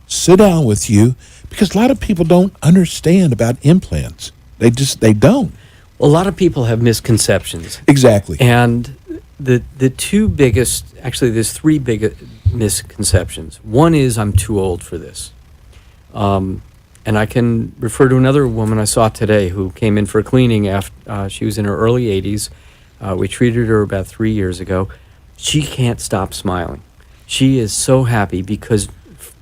sit down with you, because a lot of people don't understand about implants. They don't. Well, a lot of people have misconceptions. Exactly. And the two biggest, actually, there's three big misconceptions. One is I'm too old for this. And I can refer to another woman I saw today who came in for a cleaning after she was in her early 80s. We treated her about 3 years ago. She can't stop smiling. She is so happy because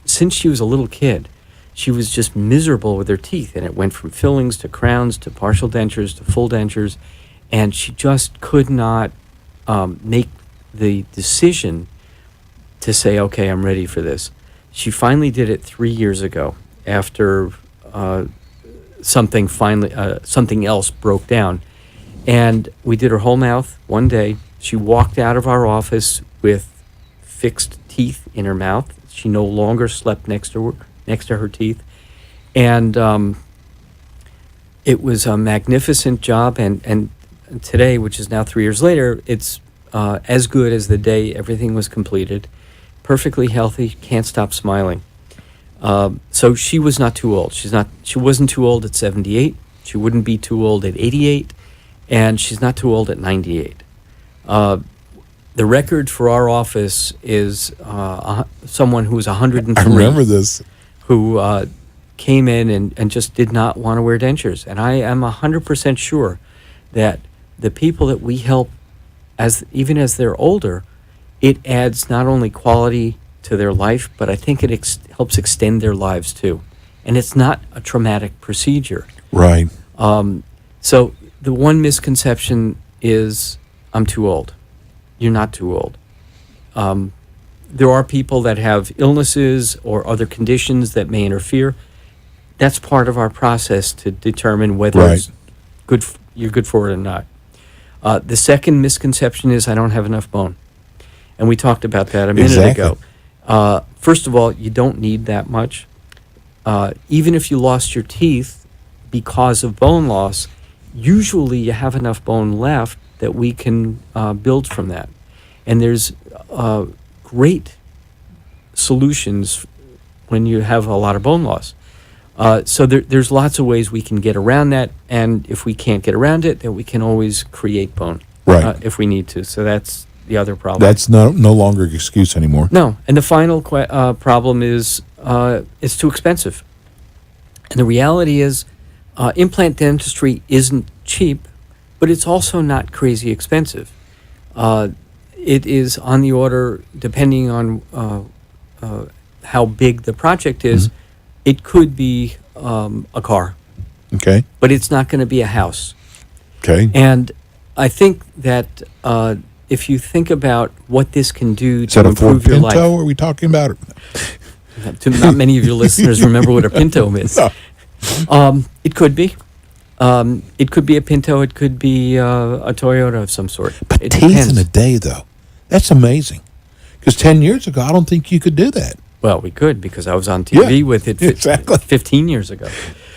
since she was a little kid, she was just miserable with her teeth, and it went from fillings to crowns to partial dentures to full dentures, and she just could not make the decision to say, okay, I'm ready for this. She finally did it 3 years ago after something else broke down. And we did her whole mouth one day. She walked out of our office with fixed teeth in her mouth. She no longer slept next to her teeth. And it was a magnificent job. And today, which is now 3 years later, it's as good as the day everything was completed. Perfectly healthy, can't stop smiling. So she was not too old. She wasn't too old at 78. She wouldn't be too old at 88. And she's not too old at 98. The record for our office is someone who was 103. I remember this. Who came in and just did not want to wear dentures. And I am 100% sure that the people that we help, even as they're older, it adds not only quality to their life, but I think it helps extend their lives too. And it's not a traumatic procedure. Right. So the one misconception is, I'm too old. You're not too old. There are people that have illnesses or other conditions that may interfere. That's part of our process to determine whether it's you're good for it or not. The second misconception is I don't have enough bone. And we talked about that a minute ago. First of all, you don't need that much. Even if you lost your teeth because of bone loss, usually you have enough bone left that we can build from that. And there's great solutions when you have a lot of bone loss. So there's lots of ways we can get around that, and if we can't get around it, then we can always create bone, Right. if we need to. So that's the other problem. That's no longer an excuse anymore. No, and the final problem is it's too expensive. And the reality is, implant dentistry isn't cheap, but it's also not crazy expensive. It is on the order, depending on how big the project is, it could be a car, Okay. but it's not going to be a house. Okay. And I think that if you think about what this can do Is to that a Ford improve your life, Pinto? Are we talking about? not many of your listeners remember what a Pinto is. No. It could be. It could be a Pinto. It could be a Toyota of some sort. But It teeth depends. in a day, though. That's amazing. Because 10 years ago, I don't think you could do that. Well, we could, because I was on TV Yeah, with it exactly. 15 years ago.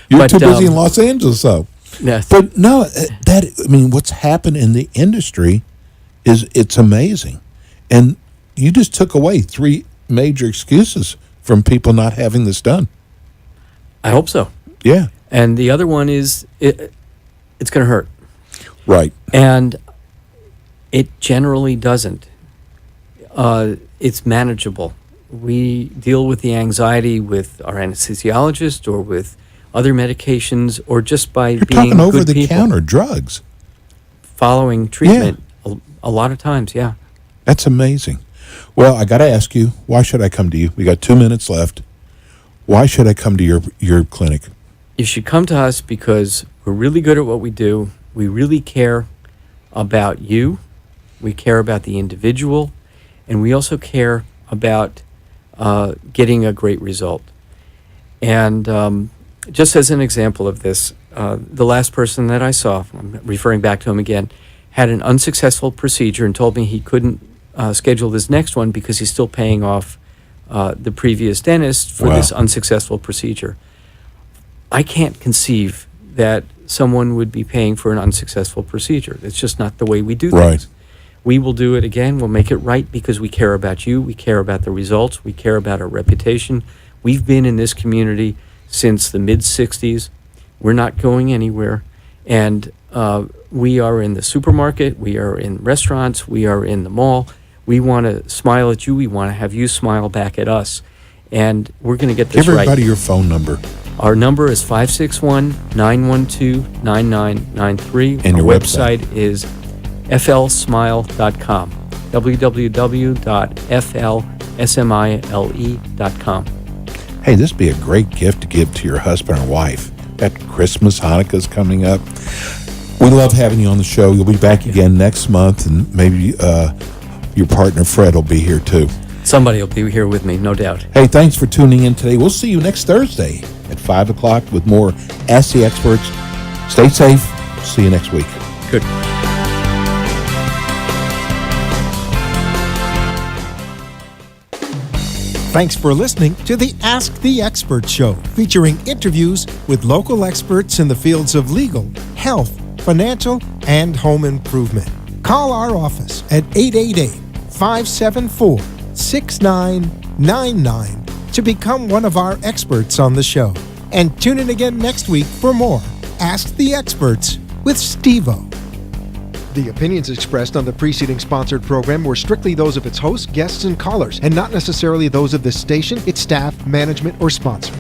You're But, too busy in Los Angeles, though. Yes. But no, what's happened in the industry is it's amazing. And you just took away 3 major excuses from people not having this done. I hope so. Yeah. And the other one is it's going to hurt. Right. And it generally doesn't. It's manageable. We deal with the anxiety with our anesthesiologist or with other medications or just by You're being talking over good the people. counter drugs. Following treatment a lot of times, yeah. That's amazing. Well, I got to ask you, why should I come to you? We got 2 minutes left. Why should I come to your clinic? You should come to us because we're really good at what we do. We really care about you. We care about the individual. And we also care about getting a great result. And just as an example of this, the last person that I saw, I'm referring back to him again, had an unsuccessful procedure and told me he couldn't schedule this next one because he's still paying off the previous dentist for this unsuccessful procedure. I can't conceive that someone would be paying for an unsuccessful procedure. It's just not the way we do things. Right. We will do it again. We'll make it right because we care about you. We care about the results. We care about our reputation. We've been in this community since the mid-'60s. We're not going anywhere. And we are in the supermarket. We are in restaurants. We are in the mall. We want to smile at you. We want to have you smile back at us. And we're going to get this Give right. everybody your phone number. Our number is 561-912-9993. And our your website is flsmile.com. www.flsmile.com. Hey, this would be a great gift to give to your husband or wife. That Christmas, Hanukkah's coming up. We love having you on the show. You'll be back again next month, and maybe your partner Fred will be here too. Somebody will be here with me, no doubt. Hey, thanks for tuning in today. We'll see you next Thursday at 5 o'clock with more Ask the Experts. Stay safe. See you next week. Good. Thanks for listening to the Ask the Experts show, featuring interviews with local experts in the fields of legal, health, financial, and home improvement. Call our office at 888-574-6999 to become one of our experts on the show. And tune in again next week for more Ask the Experts with Steve-O. The opinions expressed on the preceding sponsored program were strictly those of its hosts, guests, and callers, and not necessarily those of this station, its staff, management, or sponsor.